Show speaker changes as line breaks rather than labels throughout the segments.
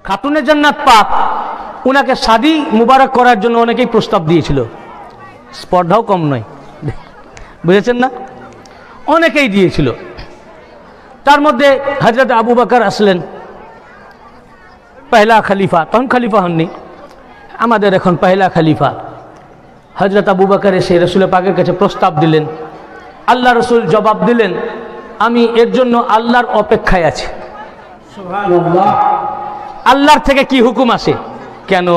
খাতুনে জান্নাত পাক উনাকে শাদী মুবারক করার জন্য অনেকেই প্রস্তাব দিয়েছিল, স্পর্ধাও কম নয়, বুঝেছেন না? অনেকেই দিয়েছিল। তার মধ্যে হযরত আবু বকর আসলেন, পহলা খলিফা, তখন খলিফা হননি, আমাদের এখন পহলা খলিফা। হযরত আবু বকর এসে রাসূল পাকের কাছে প্রস্তাব দিলেন। আল্লাহ রসুল জবাব দিলেন, আমি এর জন্য আল্লাহর অপেক্ষায় আছি। সুবহানাল্লাহ। আল্লাহর থেকে কি হুকুম আসে? কেন?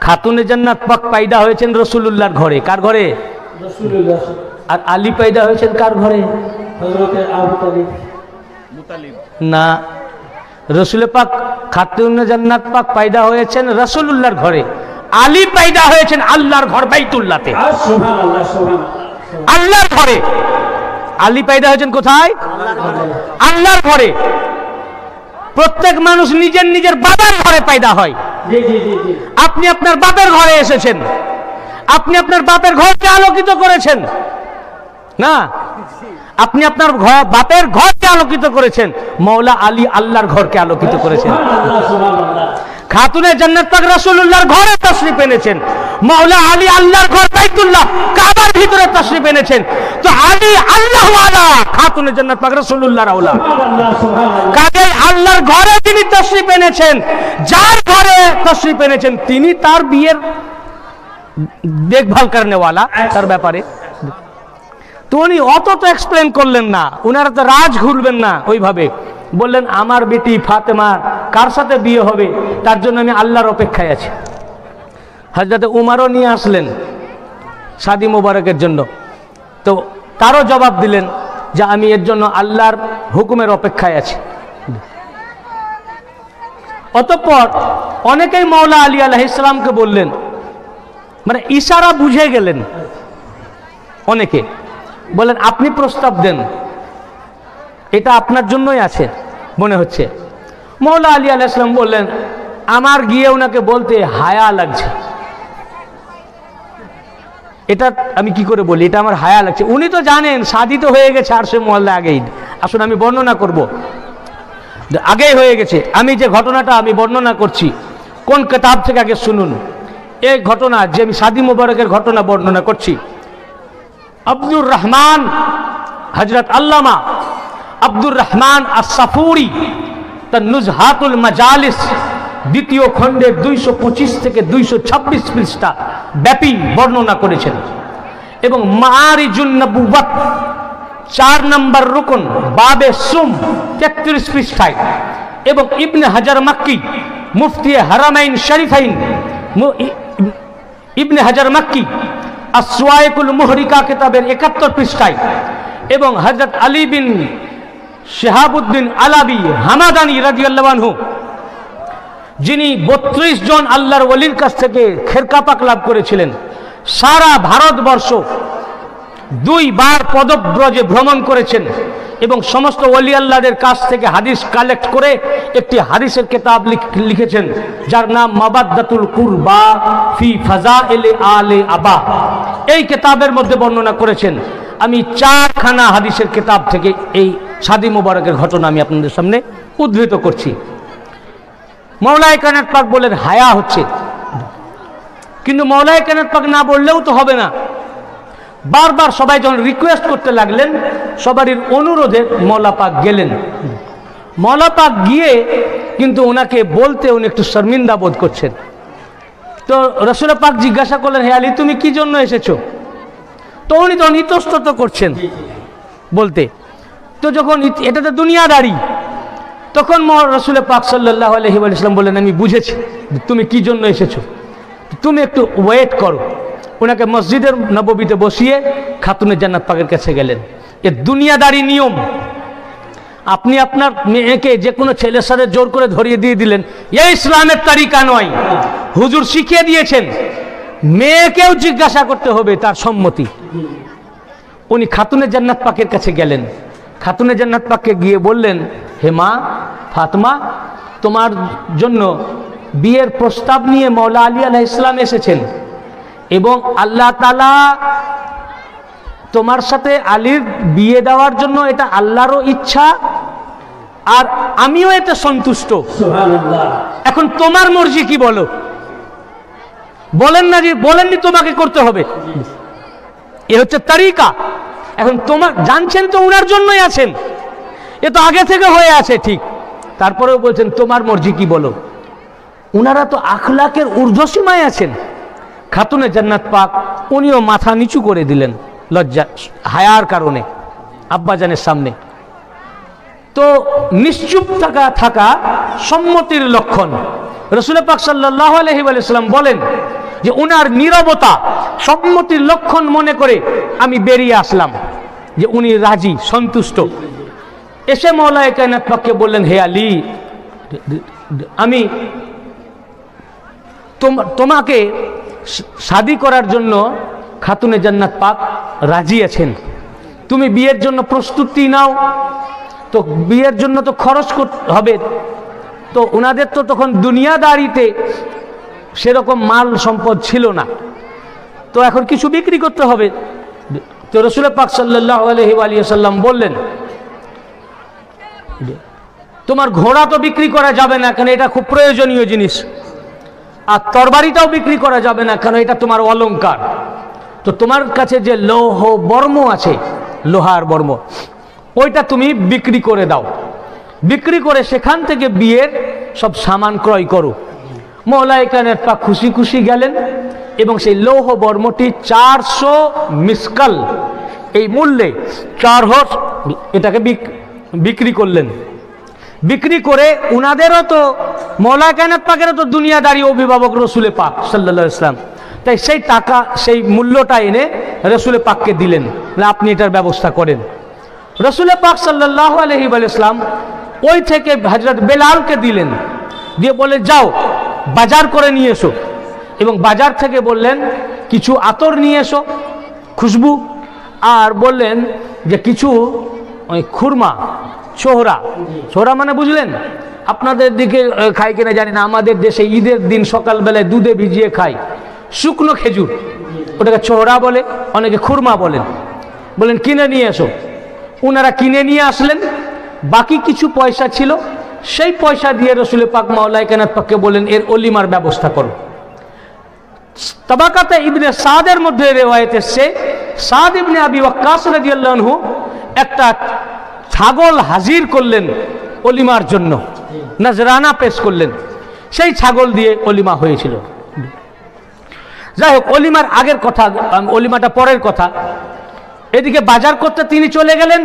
খাতুনে জান্নাত পাক পয়দা হয়েছেন রাসূলুল্লাহর ঘরে। কার ঘরে? রাসূলুল্লাহ। আর আলী পয়দা হয়েছেন কার ঘরে? হযরত আবু তালিব। না, রাসূল পাক খাতুনে জান্নাত পাক পয়দা হয়েছেন রাসূলুল্লাহর ঘরে, আলী পয়দা হয়েছেন আল্লাহর ঘর বাইতুল্লাহতে। সুবহানাল্লাহ, সুবহানাল্লাহ। আল্লাহর ঘরে। আলী পয়দা হয়েছেন কোথায়? আল্লাহর ঘরে। প্রত্যেক মানুষ নিজের নিজের বাবার ঘরে পয়দা হয়। আপনি আপনার বাপের ঘরে এসেছেন, আপনি আপনার বাপের ঘরকে আলোকিত করেছেন না, আপনি আপনার বাপের ঘরকে আলোকিত করেছেন। মওলা আলী আল্লাহর ঘরকে আলোকিত করেছেন। খাতুনে জান্নাত পাক রাসূলুল্লাহর ঘরে তাশরীফ এনেছেন, মওলা আলী আল্লাহর ঘর বাইতুল্লাহ কাবার ভিতরে তাশরীফ এনেছেন। তো আলী আল্লাহ ওয়ালা, খাতুনে জান্নাত পাক রাসূলুল্লাহর আওলা। কাজে আল্লাহর ঘরে তিনি তাশরীফ এনেছেন, যার ঘরে তাশরীফ এনেছেন তিনি তার বিয়ের দেখভাল করনে ওয়ালা, তার ব্যাপারে। তো উনি অত তো এক্সপ্লেন করলেন না, উনারা তো রাজ ঘুরবেন না ওইভাবে। বললেন আমার বেটি ফাতেমা কার সাথে বিয়ে হবে, তার জন্য আমি আল্লাহর অপেক্ষায় আছি। হযরত উমরও নিয়ে আসলেন শাদী মোবারকের জন্য। তো তারও জবাব দিলেন যে আমি এর জন্য আল্লাহর হুকুমের অপেক্ষায় আছি। অতঃপর অনেকেই মওলা আলী আলাইহিস সালামকে বললেন, মানে ইশারা বুঝে গেলেন, অনেকে বলেন আপনি প্রস্তাব দেন, এটা আপনার জন্যই আছে মনে হচ্ছে। মওলা আলী আলাইহিস সালাম বললেন আমার গিয়ে ওনাকে বলতে হায়া লাগছে। এটা আমি কি করে বলি, এটা আমার হায়া লাগছে। উনি তো জানেন শাদী তো হয়ে গেছে আরশে মুআল্লা আগেই। আসুন আমি বর্ণনা করব, আগেই হয়ে গেছে। আমি যে ঘটনাটা আমি বর্ণনা করছি কোন কিতাব থেকে আগে শুনুন। এই ঘটনা যে আমি শাদী মোবারকের ঘটনা বর্ণনা করছি, আব্দুর রহমান হযরত আল্লামা আব্দুর রহমান আস-সাফুরি তার নুজহাতুল মাজালিস দ্বিতীয় খণ্ডের 225 থেকে 226 পৃষ্ঠা ব্যাপী বর্ণনা করেছেন। এবং মাআরিজুন নবুওয়াত 4 নম্বর রুকন বাবে সুম 33 পৃষ্ঠায়, এবং ইবনে হাজার মাক্কি মুফতি হারামাইন শরীফাইন ইবনে হাজার মাক্কি আসওয়াইকুল মুহরিকা কিতাবের 71 পৃষ্ঠায়, এবং হযরত আলী বিন শিহাবুদ্দিন আলাবি হামাদানি রাদিয়াল্লাহু আনহু যিনি 32 জন আল্লাহর ওলির কাছ থেকে খেরকা পাক লাভ করেছিলেন, সারা ভারতবর্ষ 2 বার পদব্রজে ভ্রমণ করেছেন এবং সমস্ত ওলি আল্লাহদের কাছ থেকে হাদিস কালেক্ট করে একটি হাদিসের কিতাব লিখেছেন, যার নাম মাবাদ্দাতুল কুরবা ফি ফাজাইল আলে আবা। এই কিতাবের মধ্যে বর্ণনা করেছেন। আমি 4খানা হাদিসের কিতাব থেকে এই শাদী মোবারকের ঘটনা আমি আপনাদের সামনে উদ্ধৃত করছি। মওলায়ে কায়নাত পাক বলেন হায়া হচ্ছে, কিন্তু মওলায়ে কায়নাত পাক না বললেও তো হবে না। বারবার সবাই যখন রিকোয়েস্ট করতে লাগলেন, সবারই অনুরোধে মওলা পাক গেলেন। মওলা পাক গিয়ে কিন্তু ওনাকে বলতে উনি একটু শর্মিন্দা বোধ করছেন। তো রাসূল পাক জিজ্ঞাসা করলেন, হে আলী তুমি কি জন্য এসেছো? তো উনি তখন ইতস্তত করছেন বলতে। তো যখন এটা তো দুনিয়াদারি, তখন রাসূল পাক সাল্লাল্লাহু আলাইহি ওয়াসাল্লাম বললেন আমি বুঝেছি তুমি কি জন্য এসেছো, তুমি একটু ওয়েট করো। ওনাকে মসজিদের নববীতে বসিয়ে খাতুনে জান্নাত পাকের কাছে গেলেন। এ দুনিয়াদারি নিয়ম। আপনি আপনার মেয়েকে যে কোনো ছেলের সাথে জোর করে ধরিয়ে দিয়ে দিলেন, এই ইসলামের তরিকা নয়। হুজুর শিখিয়ে দিয়েছেন মেয়েকেও জিজ্ঞাসা করতে হবে তার সম্মতি। উনি খাতুনে জান্নাত পাকের কাছে গেলেন। খাতুনে জান্নাত পাককে গিয়ে বললেন, হে মা ফাতেমা, তোমার জন্য বিয়ের প্রস্তাব নিয়ে মওলা আলী আলাইহিস সালাম এসেছেন, এবং আল্লাহ তাআলা তোমার সাথে আলীর বিয়ে দেওয়ার জন্য এটা আল্লাহরও ইচ্ছা আর আমিও এতে সন্তুষ্ট। এখন তোমার মর্জি কি বলো? বলেন না যে, বলেননি তোমাকে করতে হবে, এ হচ্ছে তরিকা। এখন তোমার জানছেন তো উনার জন্যই আছেন, এ তো আগে থেকে হয়ে আছে ঠিক, তারপরেও বলছেন তোমার মর্জি কি বলো। উনারা তো আখলাকের ঊর্ধ্বসীমায় আছেন। খাতুনে জান্নাত পাক উনিও মাথা নিচু করে দিলেন লজ্জা হায়ার কারণে আব্বাজানের সামনে। তো নিশ্চুপ থাকা সম্মতির লক্ষণ। রাসূল পাক সাল্লাল্লাহু আলাইহি ওয়াসাল্লাম বলেন যে উনার নীরবতা সম্মতির লক্ষণ মনে করে আমি বেরিয়ে আসলাম, যে উনি রাজি, সন্তুষ্ট। এসে মওলায়ে কায়নাত পাককে বললেন, হে আলী, আমি তোমাকে শাদী করার জন্য খাতুনে জান্নাত পাক রাজি আছেন, তুমি বিয়ের জন্য প্রস্তুতি নাও। তো বিয়ের জন্য তো খরচ করতে হবে, তো ওনাদের তো তখন দুনিয়াদারিতে সেরকম মাল সম্পদ ছিল না, তো এখন কিছু বিক্রি করতে হবে। তো রাসূল পাক সাল্লাল্লাহু আলাইহি ওয়াসাল্লাম বললেন, তোমার ঘোড়া তো বিক্রি করা যাবে না, কারণ এটা খুব প্রয়োজনীয় জিনিস, আর তরবারিটাও বিক্রি করা যাবে না, কারণ এটা তোমার অলংকার। তো তোমার কাছে যে লৌহ বর্ম আছে, লোহার বর্ম, ওইটা তুমি বিক্রি করে দাও, বিক্রি করে সেখান থেকে বিয়ের সব সামান ক্রয় করো। মওলায়ে কায়নাত পাক খুশি খুশি গেলেন এবং সেই লৌহ বর্মটি 400 মিসকাল এই মূল্যে 4 এটাকে বিক্রি করলেন। বিক্রি করে উনাদেরও তো মওলায়ে কায়নাত পাকেরও তো দুনিয়াদারি অভিভাবক রাসূল পাক সাল্লাল্লাহু আলাইহি ওয়াসাল্লাম, তাই সেই টাকা সেই মূল্যটা এনে রাসূল পাককে দিলেন, আপনি এটার ব্যবস্থা করেন। রাসূল পাক সাল্লাল্লাহু আলাইহি ওয়াসাল্লাম ওই থেকে হযরত বেলালকে দিলেন, দিয়ে বলে যাও বাজার করে নিয়ে এসো, এবং বাজার থেকে বললেন কিছু আতর নিয়ে এসো, খুশবু, আর বললেন যে কিছু ওই খুরমা, ছোহরা মানে বুঝলেন, আপনাদের দিকে খাই কিনা জানি না, আমাদের দেশে ঈদের দিন সকালবেলায় দুধে ভিজিয়ে খায় শুকনো খেজুর, ওটাকে ছোহরা বলে, অনেকে খুরমা বলেন। বলেন কিনে নিয়ে এসো। ওনারা কিনে নিয়ে আসলেন, বাকি কিছু পয়সা ছিল, সেই পয়সা দিয়ে রাসূল পাক মওলায়ে কায়নাত পাককে বলেন এর অলিমার ব্যবস্থা করো। তাবাকাতে ইবনে সাদের মধ্যে রিওয়ায়াত এসেছে, সাদ ইবনে আবি ওয়াক্কাস রাদিয়াল্লাহু আনহু একটা ছাগল হাজির করলেন অলিমার জন্য, নজরানা পেশ করলেন, সেই ছাগল দিয়ে অলিমা হয়েছিল। যাই হোক, অলিমার আগের কথা, অলিমাটা পরের কথা। এদিকে বাজার করতে তিনি চলে গেলেন,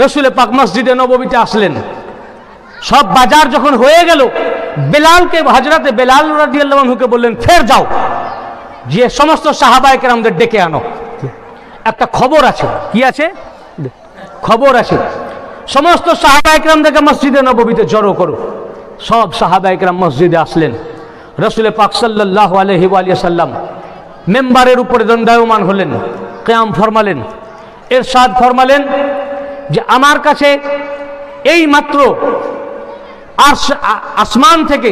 রাসূল পাক মসজিদে নববীতে আসলেন। সব বাজার যখন হয়ে গেল, বেলালকে, হযরতে বেলাল রাদিয়াল্লাহু আনহুকে বললেন ফের যাও, যে সমস্ত সাহাবায়ে কেরামদের ডেকে আনো, একটা খবর আছে। কি আছে? খবর আছে। সমস্ত সাহাবায়ে কেরামদেরকে মসজিদে নববীতে জড়ো করো। সব সাহাবায়ে কেরাম মসজিদে আসলেন। রাসূল পাক সাল্লাল্লাহু আলাইহি ওয়াসাল্লাম মেম্বারের উপরে দণ্ডায়মান হলেন, কিয়াম ফরমালেন, ইরশাদ ফরমালেন যে আমার কাছে এই মাত্র আসমান থেকে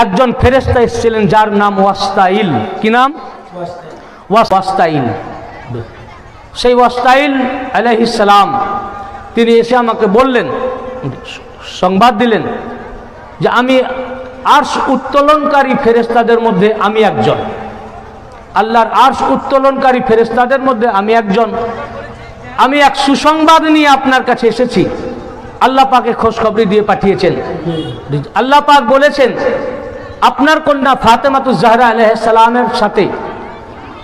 একজন ফেরেশতা এসেছিলেন, যার নাম ওয়াসতাইল। কি নাম? ওয়াসতাইল। সেই ওয়াসতাইল আলাইহিস সালাম তিনি এসে আমাকে বললেন, সংবাদ দিলেন যে আমি আরশ উত্তোলনকারী ফেরেশতাদের মধ্যে আমি একজন, আল্লাহর আরশ উত্তোলনকারী ফেরেশতাদের মধ্যে আমি একজন। আমি এক সুসংবাদ নিয়ে আপনার কাছে এসেছি। আল্লাহ পাকে খোঁজখবরি দিয়ে পাঠিয়েছেন। আল্লাহ পাক বলেছেন আপনার কন্যা ফাতেমাতুজ জাহরা আলাইহিস সালামের সাথে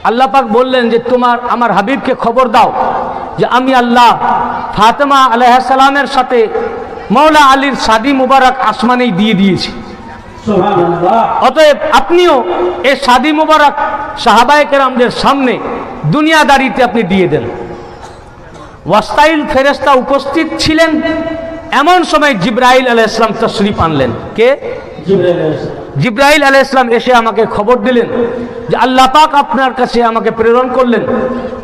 আল্লাহ পাক বললেন যে তোমার আমার হাবিবকে খবর দাও যে আমি আল্লাহ ফাতেমা আলাইহিস সালামের সাথে মওলা আলীর শাদী মুবারক আসমানেই দিয়ে দিয়েছি। অতএব আপনিও এই শাদী মুবারক সাহাবায়ে কেরামদের সামনে দুনিয়াদারিতে আপনি দিয়ে দেন। ওয়াসতাইল ফেরেশতা উপস্থিত ছিলেন, এমন সময় জিবরাইল আলাইহিস সালাম তশরিফ আনলেন। কে? জিবরাইল আলাইহিস সালাম এসে আমাকে খবর দিলেন যে আল্লাহ পাক আপনার কাছে আমাকে প্রেরণ করলেন।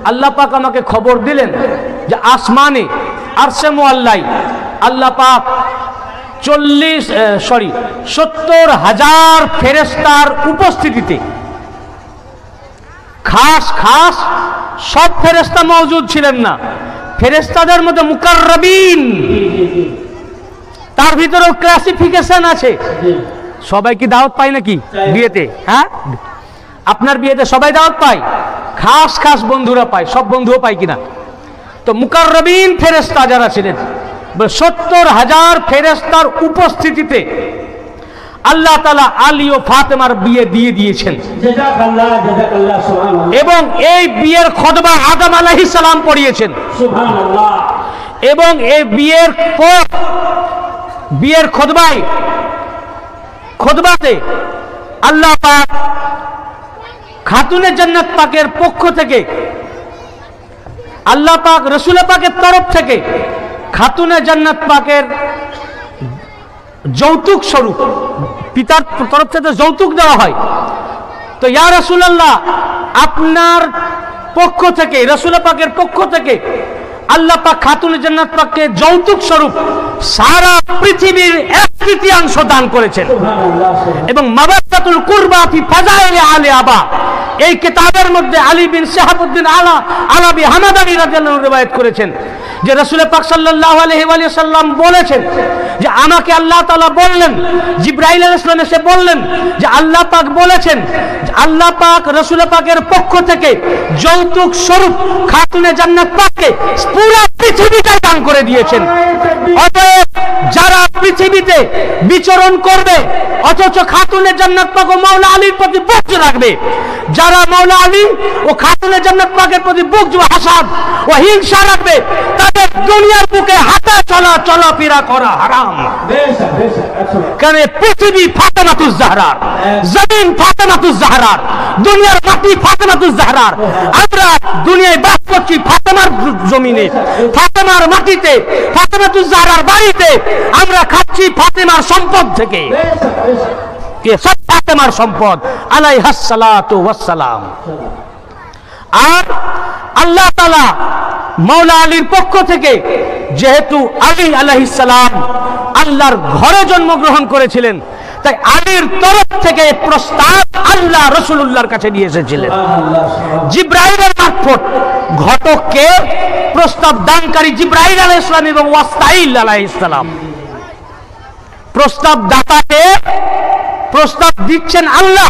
আল্লাহ পাক আমাকে খবর দিলেন যে আসমানে আরশে মুআল্লাই আল্লাহ পাক 70,000 ফেরেশতার উপস্থিতিতে, খাস খাস সব ফেরেশতা মওজুদ ছিলেন না, ফেরেশতাদের মধ্যে মুকাররাবিন, তার ভিতরেও ক্লাসিফিকেশন আছে। সবাই কি দাওয়াত পায় নাকি বিয়েতে? হ্যাঁ, আপনার বিয়েতে সবাই দাওয়াত পায়? খাস খাস বন্ধুরা পায়, সব বন্ধুও পায় কিনা? তো মুকাররবিন ফেরেশতা যারা ছিলেন, 70,000 ফেরেশতার উপস্থিতিতে আল্লাহ তাআলা আলী ও ফাতেমার বিয়ে দিয়ে দিয়েছেন। এবং এই বিয়ের খুতবা আদম আলাইহিস সালাম পড়িয়েছেন। সুবহানাল্লাহ। এবং এই বিয়ের পর বিয়ের খুতবাতে আল্লাহ পাক খাতুনে জান্নাত পাকের পক্ষ থেকে, আল্লাহ পাক রাসূল পাকের তরফ থেকে খাতুনে জান্নাত পাকের যৌতুক স্বরূপ, পিতার তরফ থেকে যৌতুক দেওয়া হয়। তো ইয়া রাসূলুল্লাহ, আপনার পক্ষ থেকে, রাসূল পাকের পক্ষ থেকে আল্লাহ পাক খাতুনে জান্নাত পাককে যৌতুক স্বরূপ সারা পৃথিবীর 1/3 দান করেছেন। এবং মাওয়াদাতুল কুরবা ফি ফাযাইলি আলী আবা, এই কিতাবের মধ্যে আলী বিন শিহাবউদ্দিন আলাবী হামাদানী রাদিয়াল্লাহু আনহু রিওয়ায়াত করেছেন যে রাসূল পাক সাল্লাল্লাহু আলাইহি ওয়া সাল্লাম বলেছেন যে আমাকে আল্লাহ তাআলা বললেন, জিবরাইল আলাইহিস সালাম এসে বললেন যে আল্লাহ পাক বলেছেন, আল্লাহ পাক রাসূল পাকের পক্ষ থেকে যৌতুক স্বরূপ খাতুনে জান্নাত পাককে পুরো পৃথিবীটা দান করে দিয়েছেন। অতএব যারা পৃথিবীতে বিচরণ করবে অথচ খাতুনে জান্নাত পাক ও মাওলা আলীর প্রতি বুগজ রাখবে, যারা মাওলা আলী ও খাতুনে জান্নাত পাকের প্রতি বুগজ ও হাসাদ ও হিংসা রাখবে, তাদের দুনিয়ার বুকে হাঁটা চলাফেরা করা হারাম। কারণ পৃথিবী ফাতেমাতুজ জাহরার, জমিন ফাতেমাতুজ জাহরার, দুনিয়ার মাটি ফাতেমাতুজ জাহরার। আমরা দুনিয়ায় বাস করছি ফাতেমার জমিনে, ফাতেমার মাটিতে, ফাতেমাতুজ জাহরার বাড়িতে। আমরা খাচ্ছি ফাতেমার সম্পদ থেকে, সব ফাতেমার সম্পদ আলাইহাস সালাতু ওয়াস সালাম। আর আল্লাহ তাআলা মাওলা আলীর পক্ষ থেকে, যেহেতু আলী আলাইহিস সালাম আল্লাহর ঘরে জন্মগ্রহণ করেছিলেন, তাই আলীর তরফ থেকে প্রস্তাব আল্লাহ রাসূলুল্লাহর কাছে নিয়ে এসেছিলেন জিবরাইলের মারফত। ঘটককে প্রস্তাব দানকারী জিবরাইল আলাইহিস সালাম এবং ওয়াসতাইল আলাইহিস সালাম। প্রস্তাব দাতাকে প্রস্তাব দিচ্ছেন আল্লাহ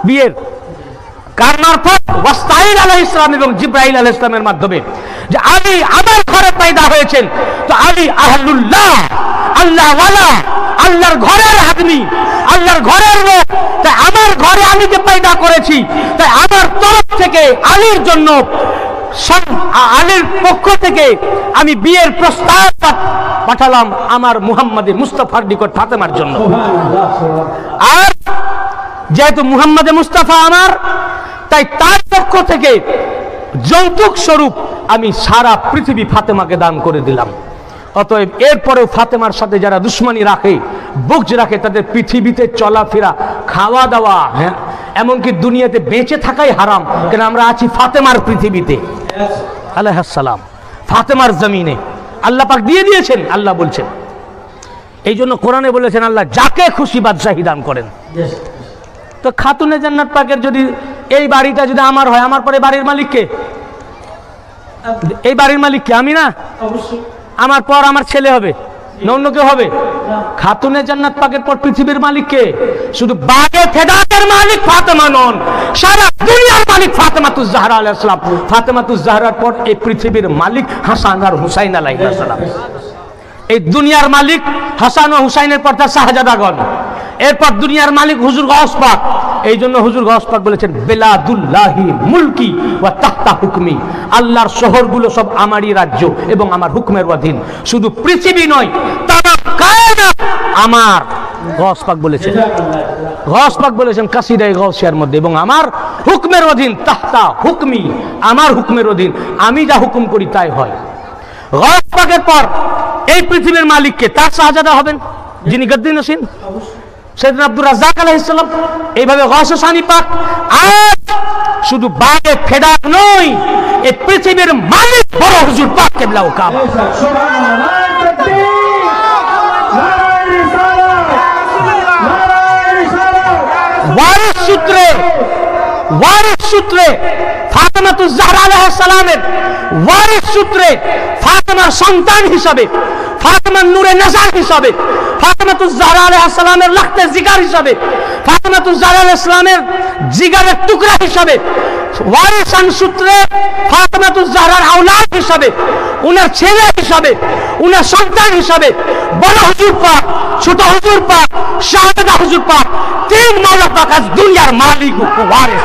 বিয়ের, কার মারফত? ওয়াসতাইল আলাইহিস সালাম এবং জিবরাইল আলাইহিস সালামের মাধ্যমে। যে আলী আমার ঘরে পয়দা হয়েছেন, তো আলী আহলুল্লাহ, আল্লাহ ওয়ালা, আল্লাহর ঘরের আদমি, আল্লাহর ঘরের লোক। তাই আমার ঘরে আলীকে পয়দা করেছি, তাই আমার তরফ থেকে আলীর জন্য, আলীর পক্ষ থেকে আমি বিয়ের প্রস্তাব পাঠালাম আমার মুহাম্মদে মুস্তাফার নিকট ফাতেমার জন্য। আর যেহেতু মুহাম্মদে মুস্তাফা আমার, তাই তার পক্ষ থেকে যৌতুক স্বরূপ আমি সারা পৃথিবী ফাতেমাকে দান করে দিলাম। অতএব এরপরেও ফাতেমার সাথে যারা দুশ্মনী রাখে, বুগজ রাখে, তাদের পৃথিবীতে চলাফেরা, খাওয়া দাওয়া, হ্যাঁ, এমনকি দুনিয়াতে বেঁচে থাকাই হারাম। কেন আমরা আছি ফাতেমার পৃথিবীতে আলাইহিস সালাম, ফাতেমার জমিনে আল্লাহ পাক দিয়ে দিয়েছেন। আল্লাহ বলছেন, এই জন্য কোরআনে বলেছেন আল্লাহ যাকে খুশি বাদশাহী দান করেন। তো খাতুনে জান্নাত পাকের যদি এই বাড়িটা যদি আমার হয়, আমার পরে বাড়ির মালিক কে? এই বাড়ির মালিক কে? আমি না? অবশ্যই। আমার পর আমার ছেলে হবে না অন্য কেউ হবে? খাতুনে জান্নাত পাকের পর পৃথিবীর মালিক কে? শুধু বাগে ফেদাতের মালিক ফাতেমা নন, সারা দুনিয়ার মালিক ফাতেমাতুজ জাহরা আলাইহিস সালাম। ফাতেমাতুজ জাহরার পর এই পৃথিবীর মালিক হাসান আর হুসাইন আলাইহিস সালাম। এই দুনিয়ার মালিক হাসান ও হুসাইনের পর তার শাহজাদাগণ, এরপর দুনিয়ার মালিক হুজুর গাউস পাক। এই জন্য হুজুর গাউস পাক বলেছেন বেলাদুল্লাহি মুলকি ওয়া তাহতা হুকমি, আল্লাহর শহরগুলো সব আমারই রাজ্য এবং আমার হুকুমের অধীন। শুধু পৃথিবী নয়, তামাম কায়নাত আমার। গাউস পাক বলেছেন, গাউস পাক বলেছেন কাসিদায়ে গাউসিয়ার মধ্যে, এবং আমার হুকুমের অধীন, তাহতা হুকমি, আমার হুকুমের অধীন, আমি যা হুকুম করি তাই হয়। গাউস পাকের পর এই পৃথিবীর মালিককে তার শাহজাদা হবেন যিনি গদ্দি নসীন, সাইয়েদনা আব্দুর রাজ্জাক আলাইহিস সালাম। এইভাবে গাউস সানি পাক আজ শুধু বাগে ফেদাত নয়, এই পৃথিবীর মালিক বড় হুজুর পাক কিবলা ও কাবা। ওয়ারিস সূত্রে ফাতেমা ফাতেমাতুজ জাহরা আলাইহিস সালামের ওয়ারিস সূত্রে ফাতেমার সন্তান হিসাবে, ফাতেমার নূরে নজর হিসাবে, ফাতেমাতুজ জাহরা আলাইহিস সালামের লাখতে জিগার হিসাবে, ফাতেমাতুজ জাহরা আলাইহিস সালামের জিগারের টুকরা হিসাবে, ওয়ারিসান সূত্রে ফাতেমাতুজ জাহরার আওলাদ হিসাবে, উনার ছেলে হিসাবে, উনার সন্তান হিসাবে বড় হুজুর পাক, ছোট হুজুর পাক, শাহজাদা হুজুর পাক, তিন মাওলা পাক আজ দুনিয়ার মালিক ও ওয়ারিস।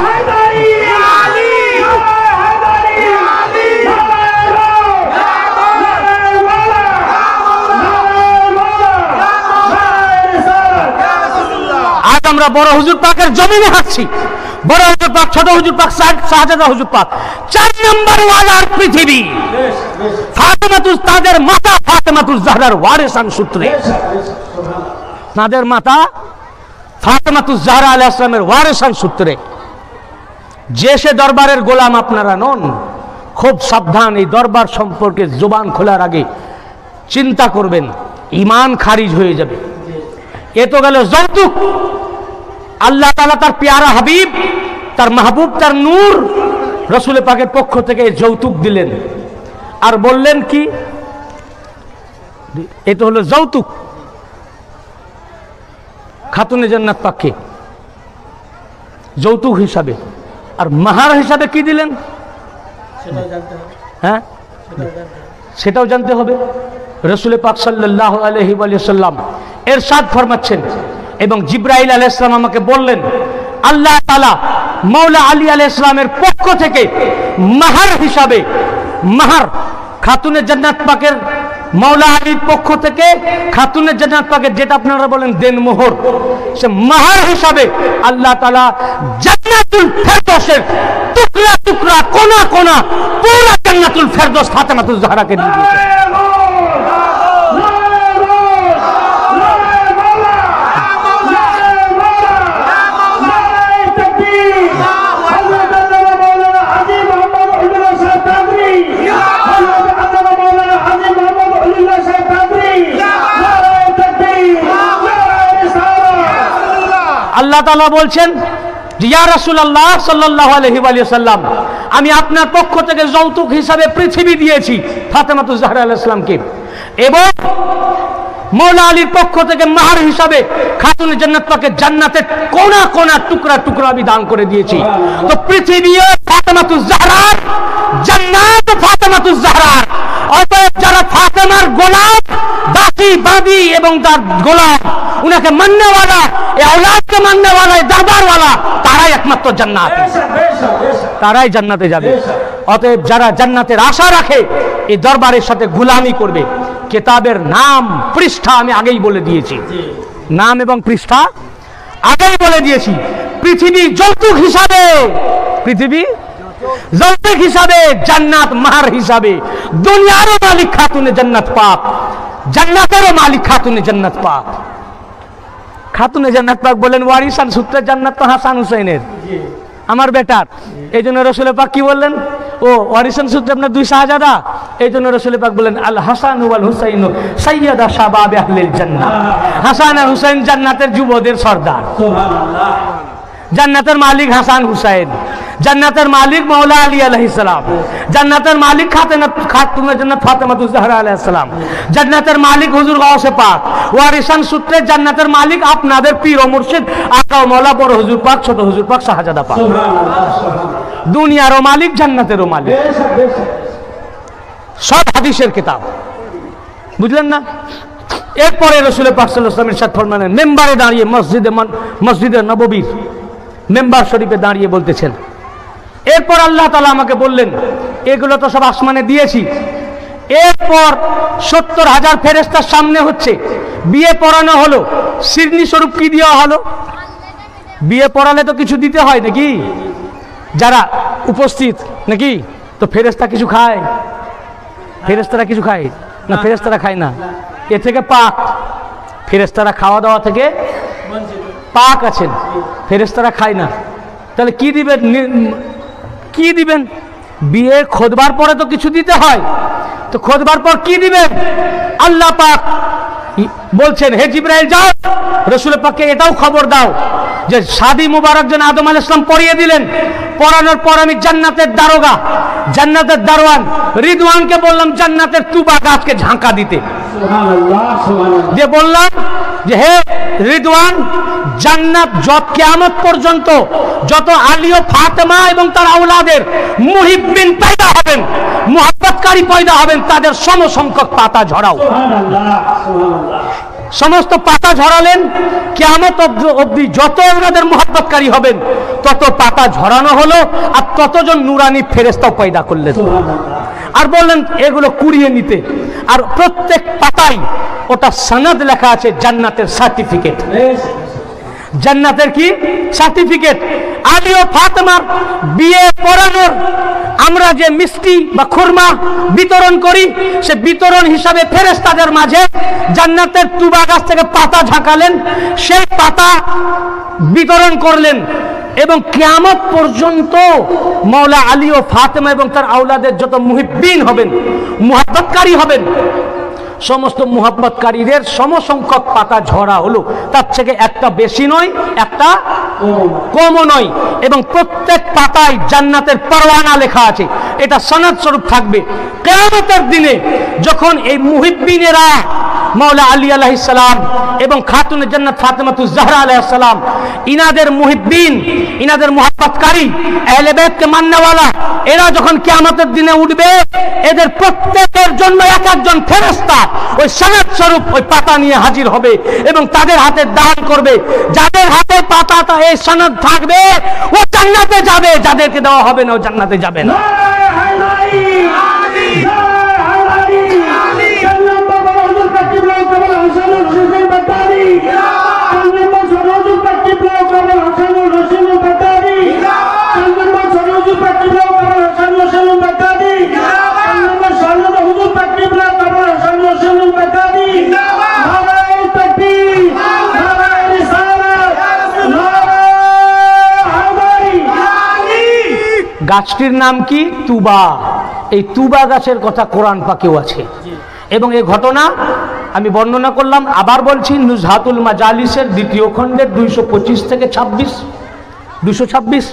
আজ আমরা বড় হুজুর পাকের জমিনে হাঁটছি, বড় হুজুর পাক, ছোট হুজুর পাক, শাহজাদা হুজুর পাক, 4 নম্বর ওয়ালার পৃথিবী। ফাতেমাতুজ, তাদের মাতা ফাতেমাতুজ জাহরার ওয়ারিসান সূত্রে, তাদের মাতা ফাতেমাতুজ জাহরা আলাইহিস সালামের ওয়ারিসান সূত্রে। যে সে দরবারের গোলাম আপনারা নন, খুব সাবধান। এই দরবার সম্পর্কে জবান খোলার আগে চিন্তা করবেন, ঈমান খারিজ হয়ে যাবে। এ তো গেল যৌতুক। আল্লাহ তাআলা তার পেয়ারা হাবিব, তার মাহবুব, তার নূর রাসূল পাকের পক্ষ থেকে যৌতুক দিলেন, আর বললেন কি, এ তো হলো যৌতুক। খাতুনে জান্নাত পাককে যৌতুক হিসাবে, আর মাহার হিসাবে কি দিলেন, হ্যাঁ সেটাও জানতে হবে। রাসূল পাক সাল্লাল্লাহু আলাইহি ওয়াসাল্লাম ইরশাদ ফরমাচ্ছেন, এবং জিবরাইল আলাইহিস সালাম আমাকে বললেন, আল্লাহ তাআলা মাওলা আলী আলাইহিস সালামের পক্ষ থেকে মাহার হিসাবে, মাহার খাতুনে জান্নাত পাকের, মাওলা আলীর পক্ষ থেকে খাতুনে জান্নাত পাকের, যেটা আপনারা বলেন দেনমোহর, সে মাহার হিসাবে আল্লাহ তাআলা জান্নাতুল ফেরদৌসের টুকরা টুকরা, কোনা কোনা, পুরো জান্নাতুল ফেরদৌস ফাতেমাতুজ জাহরাকে দিয়ে দিয়েছে। আল্লাহ তাআলা বলছেন যে ইয়া রাসূলুল্লাহ সাল্লাল্লাহু আলাইহি ওয়াসাল্লাম, আমি আপনার পক্ষ থেকে যৌতুক হিসাবে পৃথিবী দিয়েছি ফাতেমাতুজ জাহরা আলাইহিস সালামকে, এবং মাওলা আলীর পক্ষ থেকে মাহার হিসাবে খাতুনে জান্নাত পাকে জান্নাতের কোনা কোনা, টুকরা টুকরা আমি দান করে দিয়েছি। তো পৃথিবীও ফাতেমাতুজ জাহরার, জান্নাত ফাতেমাতুজ জাহরার। অতএব যারা ফাতেমার গোলাম, দাসী বাদী এবং তার গোলাম, উনাকে মাননেওয়ালা, এই আওলাদকে মাননেওয়ালা, এই দরবারওয়ালা, তারাই একমাত্র জান্নাত, তারাই জান্নাতে যাবে। অতএব যারা জান্নাতের আশা রাখে, এই দরবারের সাথে গোলামি করবে। কিতাবের নাম, পৃষ্ঠা আমি আগেই বলে দিয়েছি, নাম এবং পৃষ্ঠা আগেই বলে দিয়েছি। পৃথিবী যৌতুক হিসাবে, পৃথিবী যৌতুক হিসাবে, জান্নাত মাহার হিসাবে। দুনিয়ারও মালিক খাতুনে জান্নাত পাক, জান্নাতেরও মালিক খাতুনে জান্নাত পাক। খাতুনে জান্নাত পাক বলেন ওয়ারিসান সূত্রে জান্নাত তো হাসান হুসাইনের, আমার বেটার। এই জন্য রাসূল পাক কি বললেন, ও ওয়ারিসান সূত্রে আপনার 2 শাহজাদা। এই জন্য রাসূল পাক বলেন আল হাসান ওয়াল হুসাইন সাইয়্যিদা শাবাবে আহলিল জান্নাহ। হাসান আর হুসাইন জান্নাতের যুবদের সর্দার। সুবহানাল্লাহ। জান্নাতের মালিক হাসান হুসাইন, জান্নাতের মালিক মাওলা আলী আলাইহিস সালাম, জান্নাতের মালিক খাতুনে জান্নাত ফাতেমাতুজ জাহরা আলাইহিস সালাম, জান্নাতের মালিক হুজুর গাউসে পাক। ওয়ারিসান সূত্রে জান্নাতের মালিক আপনাদের পীর ও মুর্শিদ আকা ও মাওলা বড় হুজুর পাক, ছোট হুজুর পাক, শাহজাদা পাক। দুনিয়ারও মালিক, জান্নাতেরও মালিক। সব হাদিসের কিতাব, বুঝলেন না? এরপরে রাসূল পাক সাল্লাল্লাহু আলাইহি ওয়াসাল্লাম ইরশাদ ফরমালেন, মেম্বারে দাঁড়িয়ে, মসজিদে নববীর মেম্বার শরীফে দাঁড়িয়ে বলতেছেন, এরপর আল্লাহ তাআলা আমাকে বললেন, এগুলো তো সব আসমানে দিয়েছি, এরপর 70,000 ফেরেশতার সামনে হচ্ছে, বিয়ে পড়ানো হলো, সিরনি স্বরূপ কি দেওয়া হলো? বিয়ে পড়ালে তো কিছু দিতে হয় নাকি, যারা উপস্থিত নাকি? তো ফেরেশতা কিছু খায়? ফেরেশতারা কিছু খায় না? ফেরেশতারা খায় না। এ থেকে পাক, ফেরেশতারা খাওয়া দাওয়া থেকে পাক আছেন, ফেরেশতারা খায় না। তাহলে কি দিবেন? কি দিবেন? বিয়ে খোদবার পরে তো কিছু দিতে হয়, তো খোদবার পর কি দিবেন? আল্লাহ পাক বলছেন, হে জিবরাইল যাও, রাসূল পাককে এটাও খবর দাও যে শাদি মুবারক যেন আদম আলাইহিস সালাম পড়িয়ে দিলেন। পড়ানোর পর আমি জান্নাতের দারোগা, জান্নাতের দারোয়ান রিদওয়ানকে বললাম জান্নাতের তুবা গাছকে ঝাঁকা দিতে। যে বললাম যে হে রিদওয়ান, জান্নাত যত কিয়ামত পর্যন্ত যত আলী ও ফাতেমা এবং তার আওলাদের মুহিব্বিন পয়দা হবেন, মুহাব্বতকারী পয়দা হবেন, তাদের সমসংখ্যক পাতা ঝরাও। সমস্ত পাতা ঝরালেন। কিয়ামত অবধি যত ওনাদের মুহাব্বতকারী হবেন তত পাতা ঝরানো হলো, আর ততজন নুরানি ফেরেশতাও পয়দা করলেন। আর বললেন এগুলো কুড়িয়ে নিতে। আর প্রত্যেক পাতায় ওটা সনদ লেখা আছে, জান্নাতের সার্টিফিকেট। জান্নাতের কি সার্টিফিকেট? আলী ও ফাতেমার বিয়ে পড়ানোর আমরা যে মিষ্টি বা খুরমা বিতরণ করি, সে বিতরণ হিসাবে ফেরেশতাদের মাঝে জান্নাতের তুবা গাছ থেকে পাতা ঝাঁকালেন, সেই পাতা বিতরণ করলেন। এবং কিয়ামত পর্যন্ত মাওলা আলী ও ফাতেমা এবং তার আওলাদের যত মুহিব্বিন হবেন, মুহাব্বতকারী হবেন, সমস্ত মুহাব্বতকারীদের সমসংখ্যক পাতা ঝরা হলো। তার থেকে একটা বেশি নয়, একটা কমও নয়। এবং প্রত্যেক পাতায় জান্নাতের পরওয়ানা লেখা আছে, এটা সনদ স্বরূপ থাকবে। কিয়ামতের দিনে যখন এই মুহিব্বিনেরা মাওলা আলী আলাইহিস সালাম এবং খাতুনে জান্নাত ফাতেমাতুজ জাহরা আলাইহিস সালাম, ইনাদের মুহিব্বিন, ইনাদের মুহাব্বতকারী, আহলে বাইতকে মাননেওয়ালা, এরা যখন কিয়ামতের দিনে উঠবে, এদের প্রত্যেকের জন্য এক একজন ফেরেশতা ওই সনদ স্বরূপ ওই পাতা নিয়ে হাজির হবে এবং তাদের হাতে দান করবে। যাদের হাতে পাতাটা এই সনদ থাকবে ও জান্নাতে যাবে, যাদেরকে দেওয়া হবে না ও জান্নাতে যাবে না। গাছটির নাম কি? তুবা। এই তুবা গাছের কথা কোরআন পাকেও আছে এবং এই ঘটনা আমি বর্ণনা করলাম। আবার বলছি, নুজহাতুল মাজালিসের 2য় খণ্ডের 225 থেকে 226,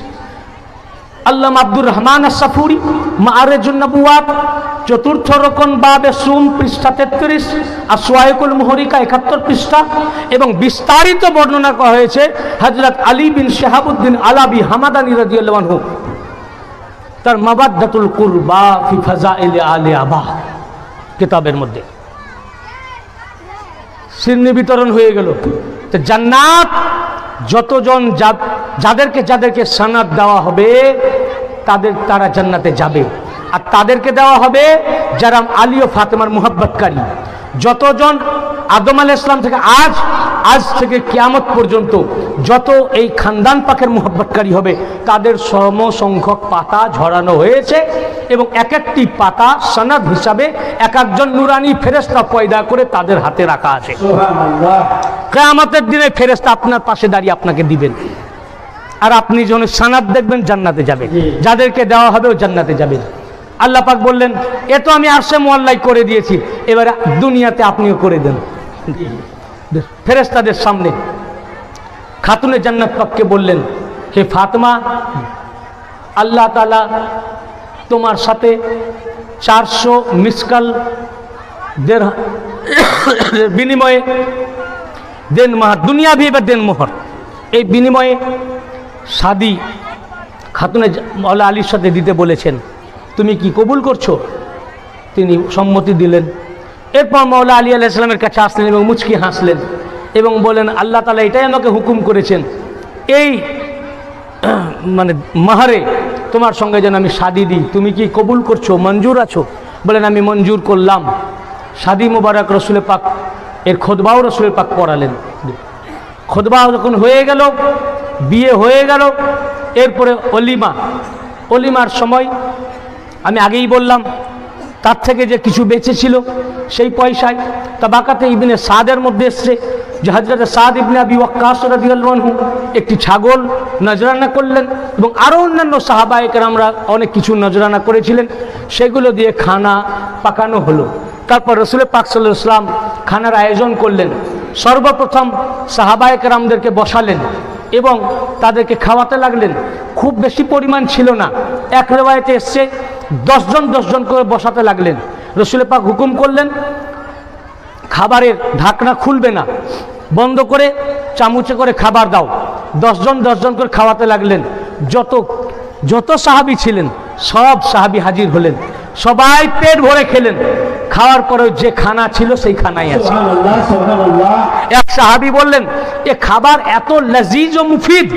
আল্লামা আব্দুর রহমান আস-সাফুরি মাআরিজুন নবুওয়াত 4th রকন বাবে সুম পৃষ্ঠা 33, আসওয়াইকুল মুহরিকা 71 পৃষ্ঠা। এবং বিস্তারিত বর্ণনা করা হয়েছে হযরত আলী বিন শিহাবুদ্দিন আলাবি হামাদানী রাদিয়াল্লাহু আনহু তার মাবাদ্দাতুল কুরবা ফি ফাজাইল আলে আবা কিতাবের মধ্যে। সিন্নি বিতরণ হয়ে গেল। তো জান্নাত যতজন যাদেরকে সনদ দেওয়া হবে তারা জান্নাতে যাবে। আর তাদেরকে দেওয়া হবে যারা আলী ও ফাতেমার মুহাব্বতকারী। যতজন আদম আলাইহিস সালাম থেকে আজ থেকে কিয়ামত পর্যন্ত যত এই খানদান পাকের মুহাব্বতকারী হবে, তাদের সমসংখ্যক পাতা ঝরানো হয়েছে এবং এক একটি পাতা সনদ হিসাবে এক একজন নুরানি ফেরেশতা পয়দা করে তাদের হাতে রাখা আছে। কিয়ামতের দিনে ফেরেশতা আপনার পাশে দাঁড়িয়ে আপনাকে দিবেন, আর আপনি যখন সনদ দেখবেন জান্নাতে যাবেন, যাদেরকে দেওয়া হবে ও জান্নাতে যাবেন। আল্লাহ পাক বললেন, এ তো আমি আরশে মুআল্লাই করে দিয়েছি, এবারে দুনিয়াতে আপনিও করে দেন। ফেরেশতাদের সামনে খাতুনে জান্নাত পাককে বললেন, হে ফাতেমা, আল্লাহ তাআলা তোমার সাথে 400 মিসকাল বিনিময়ে দেন মাহার, দুনিয়া ভি এবার দেন মোহর, এই বিনিময়ে শাদি খাতুনে মাওলা আলীর সাথে দিতে বলেছেন, তুমি কি কবুল করছো? তিনি সম্মতি দিলেন। এরপর মাওলা আলী আলাইহিস সালামের কাছে আসলেন এবং মুচকি হাসলেন এবং বলেন, আল্লাহ তাআলা এটাই আমাকে হুকুম করেছেন, এই মানে মাহারে তোমার সঙ্গে যেন আমি শাদি দিই, তুমি কি কবুল করছো, মঞ্জুর আছো? বলেন, আমি মঞ্জুর করলাম। শাদি মুবারক রসুল পাক এর খুতবাও রসুল পাক পড়ালেন। খুতবা যখন হয়ে গেল, বিয়ে হয়ে গেল, এরপরে অলিমার সময় আমি আগেই বললাম, তার থেকে যে কিছু বেঁচেছিল সেই পয়সায় তাবাকাতে ইবনে সাদের মধ্যে এসছে যে হযরত সাদ ইবনে আবি ওয়াক্কাস রাদিয়াল্লাহু আনহু একটি ছাগল নজরানা করলেন এবং আরও অন্যান্য সাহাবায়ে কেরামরা অনেক কিছু নজরানা করেছিলেন, সেগুলো দিয়ে খানা পাকানো হলো। তারপর রাসূল পাক সাল্লাল্লাহু আলাইহি ওয়াসাল্লাম খানার আয়োজন করলেন। সর্বপ্রথম সাহাবায়ে কেরামদেরকে বসালেন এবং তাদেরকে খাওয়াতে লাগলেন। খুব বেশি পরিমাণ ছিল না, এক রেওয়ায়েতে এসছে 10 জন 10 জন করে বসাতে লাগলেন। রসুল পাক হুকুম করলেন খাবারের ঢাকনা খুলবে না, বন্ধ করে চামচে করে খাবার দাও। 10 জন 10 জন করে খাওয়াতে লাগলেন। যত সাহাবী ছিলেন সব সাহাবী হাজির হলেন, সবাই পেট ভরে খেলেন। খাওয়ার পরে যে খানা ছিল সেই খানাই আছে। এক সাহাবী বললেন এ খাবার এত লজিজ ও মুফিদ,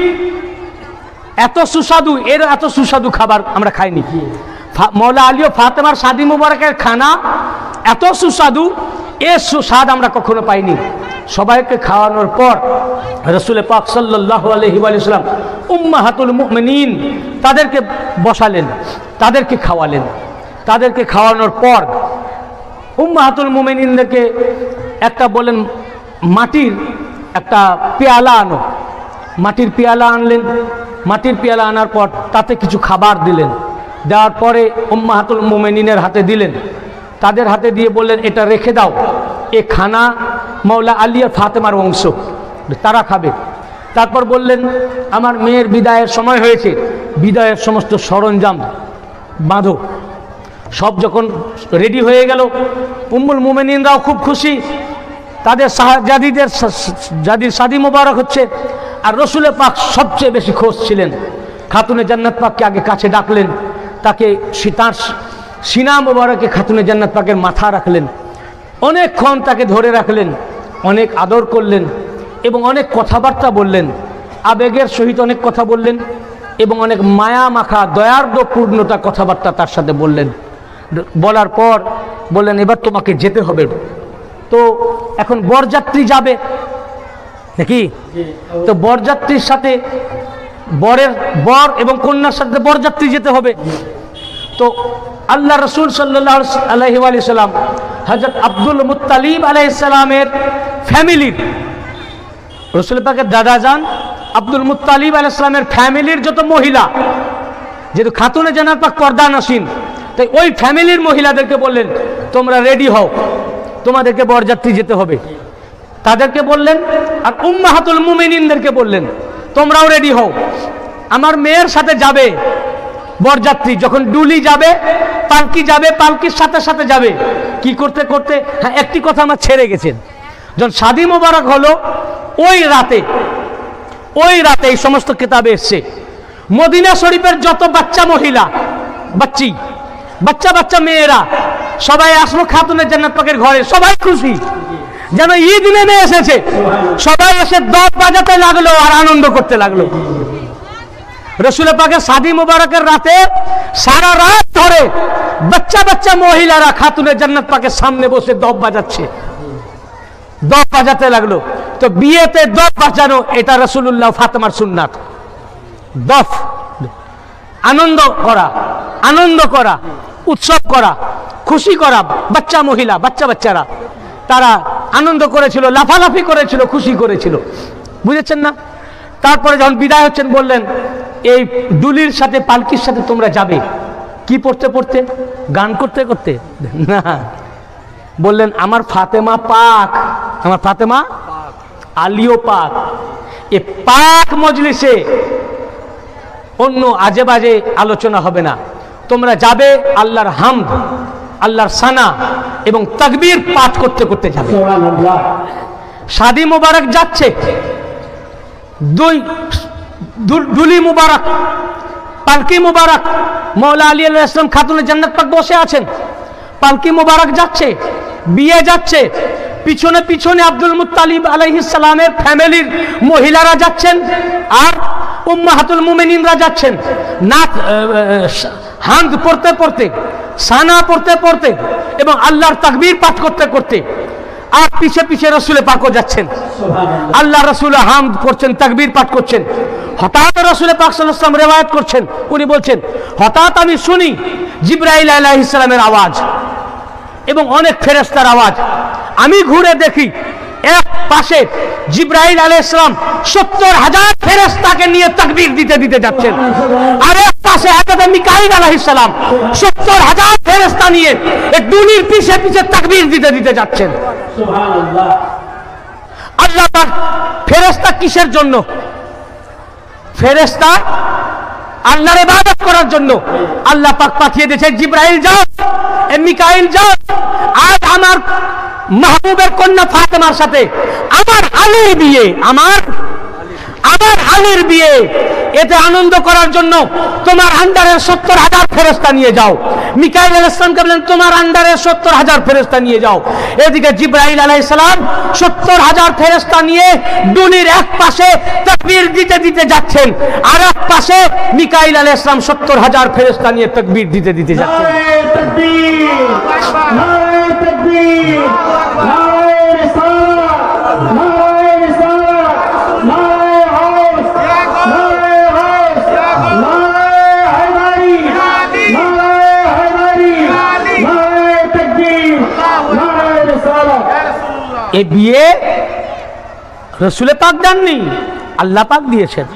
এত সুস্বাদু, এর এত সুস্বাদু খাবার আমরা খাইনি। মৌলা আলী ও ফাতেমার শাদী মুবারকের খানা এত সুস্বাদু, এর সুস্বাদ আমরা কখনো পাইনি। সবাইকে খাওয়ানোর পর রাসূল পাক সাল্লাল্লাহু আলাইহি ওয়াসাল্লাম উম্মাহাতুল মুমিনিন তাদেরকে বসালেন, তাদেরকে খাওয়ালেন। তাদেরকে খাওয়ানোর পর উম্মাহাতুল মুমিনিনদেরকে একটা বলেন মাটির একটা পেয়ালা আনো। মাটির পেয়ালা আনলেন। মাটির পেয়ালা আনার পর তাতে কিছু খাবার দিলেন। দেওয়ার পরে উম্মাহাতুল মুমিনিনের হাতে দিলেন। তাদের হাতে দিয়ে বললেন এটা রেখে দাও, এ খানা মৌলা আলী আর ফাতেমার অংশ, তারা খাবে। তারপর বললেন আমার মেয়ের বিদায়ের সময় হয়েছে, বিদায়ের সমস্ত সরঞ্জাম বাঁধো। সব যখন রেডি হয়ে গেল, উম্মুল মুমিনিনরাও খুব খুশি, তাদের জাদির শাদী মোবারক হচ্ছে। আর রসুল পাক সবচেয়ে বেশি খুশ ছিলেন। খাতুনে জান্নাত পাককে আগে কাছে ডাকলেন, তাকে তার সিনা মোবারকে খাতুনে জান্নাত পাকের মাথা রাখলেন, অনেকক্ষণ তাকে ধরে রাখলেন, অনেক আদর করলেন এবং অনেক কথাবার্তা বললেন, আবেগের সহিত অনেক কথা বললেন এবং অনেক মায়া মাখা দয়ার্দ্র পূর্ণতা কথাবার্তা তার সাথে বললেন। বলার পর বললেন এবার তোমাকে যেতে হবে। তো এখন বরযাত্রী যাবে নাকি? তো বরযাত্রীর সাথে বর এবং কন্যার সাথে বরযাত্রী যেতে হবে। তো আল্লাহ রসুল সাল্লাল্লাহু আলাইহি ওয়াসাল্লাম হযরত আব্দুল মুত্তালিব আলাইহিস সালামের ফ্যামিলির, রসুল পাকের দাদা যান আব্দুল মুত্তালিব আলাইহিস সালামের ফ্যামিলির যত মহিলা, যেহেতু খাতুনে জান্নাত পাক পর্দা নসীন, তাই ওই ফ্যামিলির মহিলাদেরকে বললেন তোমরা রেডি হও, তোমাদেরকে বরযাত্রী যেতে হবে। তাদেরকে বললেন। আর উম্মাহাতুল মুমিনিনদেরকে বললেন তোমরাও রেডি হও, আমার মেয়ের সাথে যাবে বরযাত্রী। যখন ডুলি যাবে, পালকি যাবে, পালকির সাথে সাথে যাবে। কি করতে করতে, হ্যাঁ একটি কথা আমার ছেড়ে গেছেন, যখন শাদী মোবারক হলো ওই রাতে এই সমস্ত কিতাবে এসছে মদিনা শরীফের যত বাচ্চা মহিলা, বাচ্চা মেয়েরা সবাই আসলো খাতুনে জান্নাত পাকের ঘরে। সবাই খুশি, যেন ঈদ নেমে এসেছে। সবাই এসে দপ বাজাতে লাগলো আর আনন্দ করতে লাগলো। রসুল পাকের শাদী মুবারকের রাতে সারা রাত ধরে বাচ্চা মহিলারা খাতুনে জান্নাত পাকের সামনে বসে দপ বাজাচ্ছে, দপ বাজাতে লাগলো। তো বিয়েতে দপ বাজানো এটা রাসূলুল্লাহ ফাতেমার সুন্নাত। দপ আনন্দ করা, উৎসব করা, খুশি করা। বাচ্চারা তারা আনন্দ করেছিল, লাফালাফি করেছিল, খুশি করেছিল, বুঝেছেন না? তারপরে যখন বিদায় হচ্ছেন বললেন এই ডুলির সাথে পালকির সাথে তোমরা যাবে। কি পড়তে গান করতে না, বললেন আমার ফাতেমা পাক, আমার ফাতেমা আলীও পাক। এ পাক মজলিসে অন্য আজে বাজে আলোচনা হবে না। তোমরা যাবে আল্লাহর হামদ, আল্লাহর সানা এবং তাকবীর পাঠ করতে করতে যাবে। শাদী মুবারক যাচ্ছে, ডুলি মুবারক, পালকি মুবারক, মৌলা আলী আলাইহিস সালাম খাতুনে জান্নাত পাক বসে আছেন। পালকি মুবারক যাচ্ছে, বিয়ে যাচ্ছে, পিছনে পিছনে আব্দুল মুত্তালিব আলাইহিস সালামের ফ্যামিলির মহিলারা যাচ্ছেন আর উম্মাহাতুল মুমিনিনরা যাচ্ছেন। হামদ পড়তে পড়তে, সানা পড়তে পড়তে এবং আল্লাহর তাকবীর পাঠ করতে করতে। আর পিছে পিছে রসুল পাকও যাচ্ছেন। আল্লাহ রসুল হামদ পড়ছেন, তাকবীর পাঠ করছেন। হঠাৎ রসুল পাক সাল্লাল্লাহু আলাইহি ওয়াসাল্লাম রিওয়ায়াত করছেন, উনি বলছেন হঠাৎ আমি শুনি জিবরাইল আলাইহিস সালামের আওয়াজ এবং অনেক ফেরেশতার আওয়াজ। আমি ঘুরে দেখি এক পাশে জিবরাইল আলাইহিস সালাম 70,000 ফেরেশতাকে নিয়ে তাকবীর দিতে দিতে যাচ্ছেন, আর এক পাশে হযরত মিকাইল আলাইহিস সালাম 70,000 ফেরেশতা নিয়ে এক দুনির পিছে পিছে তাকবীর দিতে দিতে যাচ্ছেন। সুবহানাল্লাহ। আল্লাহ পাক ফেরেশতা কিসের জন্য? ফেরেশতা আল্লাহর ইবাদত করার জন্য আল্লাহ পাক পাঠিয়ে দিয়েছে, জিবরাইল যাও, মিকাইল যাও, আজ আমার মাহবুবের কন্যা ফাতেমার সাথে আমার আলীর বিয়ে, আমার আলীর বিয়ে, এতে আনন্দ করার জন্য তোমার আন্ডারের 70,000 ফেরেশতা নিয়ে যাও। মিকাইল আলাইহিস সালামকে বলেন তোমার আন্ডারের 70,000 ফেরেশতা নিয়ে যাও। এদিকে জিবরাইল আলাইহিস সালাম 70,000 ফেরেশতা নিয়ে দুনির এক পাশে তাকবীর দিতে দিতে যাচ্ছেন, আর এক পাশে মিকাইল আলাইহিস সালাম 70,000 ফেরেশতা নিয়ে তাকবীর দিতে দিতে যাচ্ছেন। নারে তাকবীর, নারে তাকবীর, নারে রিসালাত, নারে রিসালাত, নারে হাউস, নারে হাউস, নারে হায়দারি, নারে হায়দারি, নারে তাকবীর, নারে রিসালাত। এই বিয়ে রাসূল পাক দেননি, আল্লাহ পাক দিয়েছেন।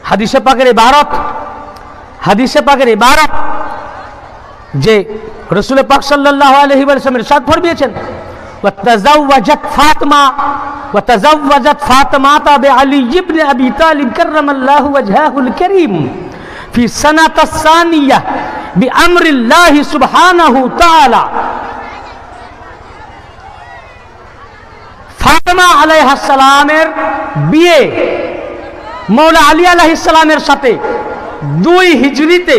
হাদিসে পাকের ইবারত যে রাসূল পাক সাল্লাল্লাহু আলাইহি ওয়াসাল্লাম ইরশাদ ফরমিয়েছেন, وتزوجت فاطمة بعلي بن أبي طالب كرم الله وجهه الكريم في السنة الثانية بأمر الله سبحانه تعالى। ফাতেমা আলাইহিস সালামের বিয়ে মৌলা আলী আলাইহিস সালামের সাথে 2 হিজরিতে,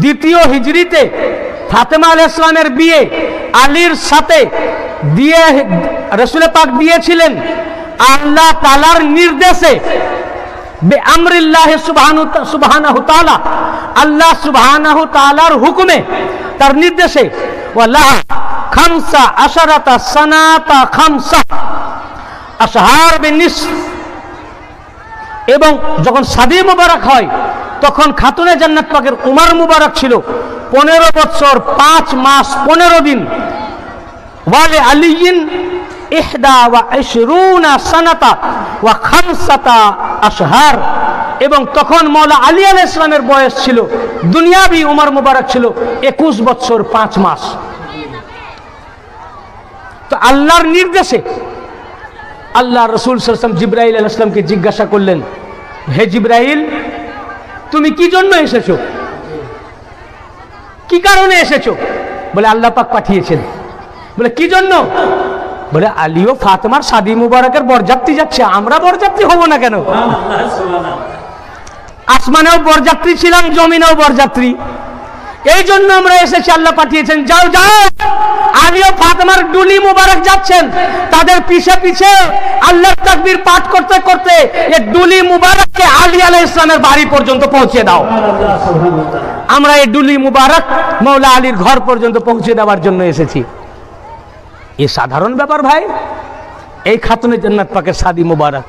2য় হিজরিতে ফাতেমা আলাইহিস সালামের বিয়ে আলীর সাথে দিয়ে রাসূল পাক দিয়েছিলেন আল্লাহ তাআলার নির্দেশে, বেআমরিল্লাহ সুবহানাহু তাআলা, আল্লাহ সুবহানাহু তাআলার হুকুমে, তার নির্দেশে। ওয়ালা 15 সানাতা 5 আশহার বিনিসফ। এবং যখন শাদী মুবারক হয় তখন খাতুনে জান্নাত পাকের উমর মুবারক ছিল 15 বছর 5 মাস 15 দিন। ওয়ালে আলীন 21 সানাতা ওয়া 5 আশহার। এবং তখন মওলা আলী আলাইহিস সালামের বয়স ছিল, দুনিয়াবি উমর মুবারক ছিল 21 বছর 5 মাস। তো আল্লাহর নির্দেশে আল্লাহ রাসূল সাল্লাল্লাহু আলাইহি ওয়াসাল্লাম জিবরাইল আলাইহিস সালামকে জিজ্ঞাসা করলেন, হে জিবরাইল, তুমি কি জন্য এসেছো, কি কারণে এসেছো? বলে আল্লাহ পাক পাঠিয়েছেন। বলে কি জন্য? বলে আলী ও ফাতেমার শাদী মুবারকের বরযাত্রী যাচ্ছে, আমরা বরযাত্রী হব না কেন? আসমানেও বরযাত্রী ছিলাম, জমিনেও বরযাত্রী, এই জন্য আমরা এসেছি, আল্লাহ পাঠিয়েছেন। যাও যাও, আলী ও ফাতেমার ডুলি মুবারক যাচ্ছেন, তাদের পিছে পিছে আল্লাহর তাকবীর পাঠ করতে করতে এই ডুলি মুবারককে আলী আলাইহিস সালামের বাড়ি পর্যন্ত পৌঁছে দাও। আমরা এই ডুলি মুবারক মওলা আলীর ঘর পর্যন্ত পৌঁছে দেওয়ার জন্য এসেছি। এ সাধারণ ব্যাপার ভাই, এই খাতুনে জান্নাত পাকের শাদী মুবারক।